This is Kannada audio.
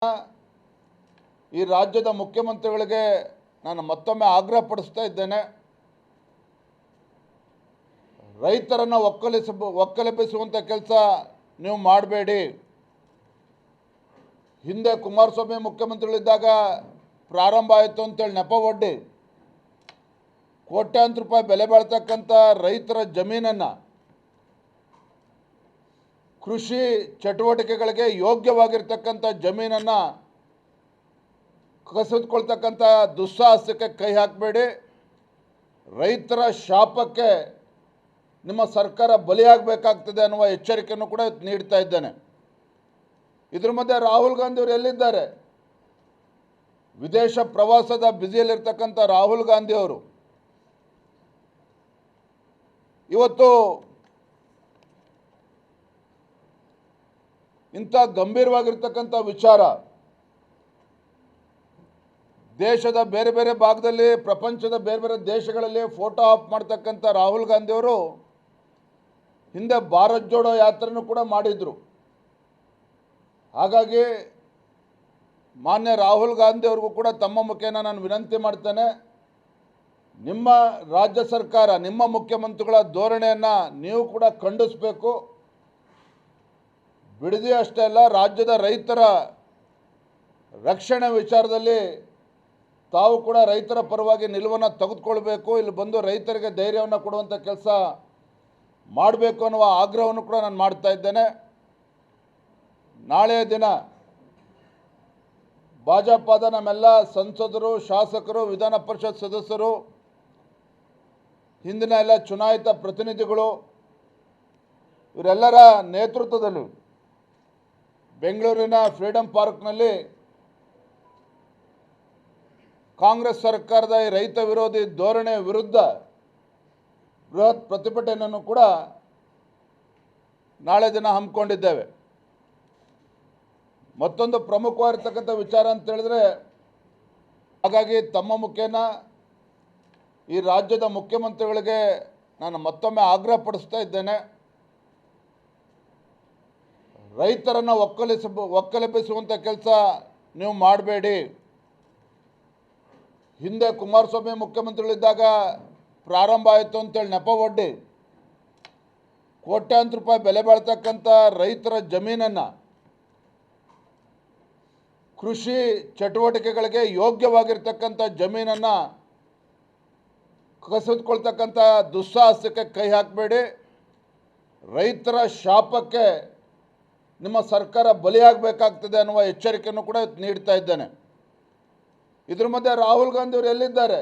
ಈ ರಾಜ್ಯದ ಮುಖ್ಯಮಂತ್ರಿಗಳಿಗೆ ನಾನು ಮತ್ತೊಮ್ಮೆ ಆಗ್ರಹಪಡಿಸ್ತಾ ಇದ್ದೇನೆ. ರೈತರನ್ನು ಒಕ್ಕಲೆಬ್ಬಿಸುವಂಥ ಕೆಲಸ ನೀವು ಮಾಡಬೇಡಿ. ಹಿಂದೆ ಕುಮಾರಸ್ವಾಮಿ ಮುಖ್ಯಮಂತ್ರಿಗಳಿದ್ದಾಗ ಪ್ರಾರಂಭ ಆಯಿತು ಅಂತೇಳಿ ನೆಪ ಒಡ್ಡಿ ಕೋಟ್ಯಾಂತರ ರೂಪಾಯಿ ಬೆಲೆ ಬಾಳ್ತಕ್ಕಂಥ ರೈತರ ಜಮೀನನ್ನು ಕೃಷಿ ಚಟುವಟಿಕೆಗಳಿಗೆ ಯೋಗ್ಯವಾಗಿರ್ತಕ್ಕಂಥ ಜಮೀನನ್ನು ಕಸಿದುಕೊಳ್ತಕ್ಕಂಥ ದುಸ್ಸಾಹಸಕ್ಕೆ ಕೈ ಹಾಕಬೇಡಿ. ರೈತರ ಶಾಪಕ್ಕೆ ನಿಮ್ಮ ಸರ್ಕಾರ ಬಲಿಯಾಗಬೇಕಾಗ್ತದೆ ಅನ್ನುವ ಎಚ್ಚರಿಕೆಯನ್ನು ಕೂಡ ನೀಡ್ತಾ ಇದ್ದೇನೆ. ಇದ್ರ ಮಧ್ಯೆ ರಾಹುಲ್ ಗಾಂಧಿ ಅವರು ಎಲ್ಲಿದ್ದಾರೆ? ವಿದೇಶ ಪ್ರವಾಸದ ಬ್ಯುಸಿಯಲ್ಲಿರ್ತಕ್ಕಂಥ ರಾಹುಲ್ ಗಾಂಧಿ ಅವರು ಇವತ್ತು ಇಂಥ ಗಂಭೀರವಾಗಿರ್ತಕ್ಕಂಥ ವಿಚಾರ ದೇಶದ ಬೇರೆ ಬೇರೆ ಭಾಗದಲ್ಲಿ, ಪ್ರಪಂಚದ ಬೇರೆ ಬೇರೆ ದೇಶಗಳಲ್ಲಿ ಫೋಟೋ ಆಫ್ ಮಾಡ್ತಕ್ಕಂಥ ರಾಹುಲ್ ಗಾಂಧಿ ಅವರು ಹಿಂದೆ ಭಾರತ್ ಜೋಡೋ ಯಾತ್ರೆನೂ ಕೂಡ ಮಾಡಿದರು. ಹಾಗಾಗಿ ಮಾನ್ಯ ರಾಹುಲ್ ಗಾಂಧಿ ಅವ್ರಿಗೂ ಕೂಡ ತಮ್ಮ ಮುಖೇನ ನಾನು ವಿನಂತಿ ಮಾಡ್ತೇನೆ, ನಿಮ್ಮ ರಾಜ್ಯ ಸರ್ಕಾರ, ನಿಮ್ಮ ಮುಖ್ಯಮಂತ್ರಿಗಳ ಧೋರಣೆಯನ್ನು ನೀವು ಕೂಡ ಖಂಡಿಸಬೇಕು. ಬಿಡದಿ ಅಷ್ಟೇ ಅಲ್ಲ, ರಾಜ್ಯದ ರೈತರ ರಕ್ಷಣೆ ವಿಚಾರದಲ್ಲಿ ತಾವು ಕೂಡ ರೈತರ ಪರವಾಗಿ ನಿಲುವನ್ನು ತೆಗೆದುಕೊಳ್ಬೇಕು. ಇಲ್ಲಿ ಬಂದು ರೈತರಿಗೆ ಧೈರ್ಯವನ್ನು ಕೊಡುವಂಥ ಕೆಲಸ ಮಾಡಬೇಕು ಅನ್ನುವ ಆಗ್ರಹವನ್ನು ಕೂಡ ನಾನು ಮಾಡ್ತಾ ಇದ್ದೇನೆ. ನಾಳೆಯ ದಿನ ಭಾಜಪದ ನಮ್ಮೆಲ್ಲ ಸಂಸದರು, ಶಾಸಕರು, ವಿಧಾನ ಪರಿಷತ್ ಸದಸ್ಯರು, ಹಿಂದಿನ ಎಲ್ಲ ಚುನಾಯಿತ ಪ್ರತಿನಿಧಿಗಳು ಇವರೆಲ್ಲರ ನೇತೃತ್ವದಲ್ಲಿ ಬೆಂಗಳೂರಿನ ಫ್ರೀಡಂ ಪಾರ್ಕ್ನಲ್ಲಿ ಕಾಂಗ್ರೆಸ್ ಸರ್ಕಾರದ ಈ ರೈತ ವಿರೋಧಿ ಧೋರಣೆ ವಿರುದ್ಧ ಬೃಹತ್ ಪ್ರತಿಭಟನೆಯನ್ನು ಕೂಡ ನಾಳೆ ದಿನ ಹಮ್ಮಿಕೊಂಡಿದ್ದೇವೆ. ಮತ್ತೊಂದು ಪ್ರಮುಖವಾಗಿರ್ತಕ್ಕಂಥ ವಿಚಾರ ಅಂತ ಹೇಳಿದ್ರೆ, ಹಾಗಾಗಿ ತಮ್ಮ ಮುಖೇನ ಈ ರಾಜ್ಯದ ಮುಖ್ಯಮಂತ್ರಿಗಳಿಗೆ ನಾನು ಮತ್ತೊಮ್ಮೆ ಆಗ್ರಹಪಡಿಸ್ತಾ ಇದ್ದೇನೆ, ರೈತರನ್ನು ಒಕ್ಕಲೆಬ್ಬಿಸುವಂಥ ಕೆಲಸ ನೀವು ಮಾಡಬೇಡಿ. ಹಿಂದೆ ಕುಮಾರಸ್ವಾಮಿ ಮುಖ್ಯಮಂತ್ರಿಗಳಿದ್ದಾಗ ಪ್ರಾರಂಭ ಆಯಿತು ಅಂತೇಳಿ ನೆಪ ಒಡ್ಡಿ ಕೋಟ್ಯಾಂತರ ರೂಪಾಯಿ ಬೆಲೆ ಬಾಳ್ತಕ್ಕಂಥ ರೈತರ ಜಮೀನನ್ನು ಕೃಷಿ ಚಟುವಟಿಕೆಗಳಿಗೆ ಯೋಗ್ಯವಾಗಿರ್ತಕ್ಕಂಥ ಜಮೀನನ್ನು ಕಸಿದುಕೊಳ್ತಕ್ಕಂಥ ದುಸ್ಸಾಹಸಕ್ಕೆ ಕೈ ಹಾಕಬೇಡಿ. ರೈತರ ಶಾಪಕ್ಕೆ ನಿಮ್ಮ ಸರ್ಕಾರ ಬಲಿಯಾಗಬೇಕಾಗ್ತದೆ ಅನ್ನುವ ಎಚ್ಚರಿಕೆಯನ್ನು ಕೂಡ ನೀಡ್ತಾ ಇದ್ದೇನೆ. ಇದ್ರ ಮಧ್ಯೆ ರಾಹುಲ್ ಗಾಂಧಿ ಅವರು ಎಲ್ಲಿದ್ದಾರೆ?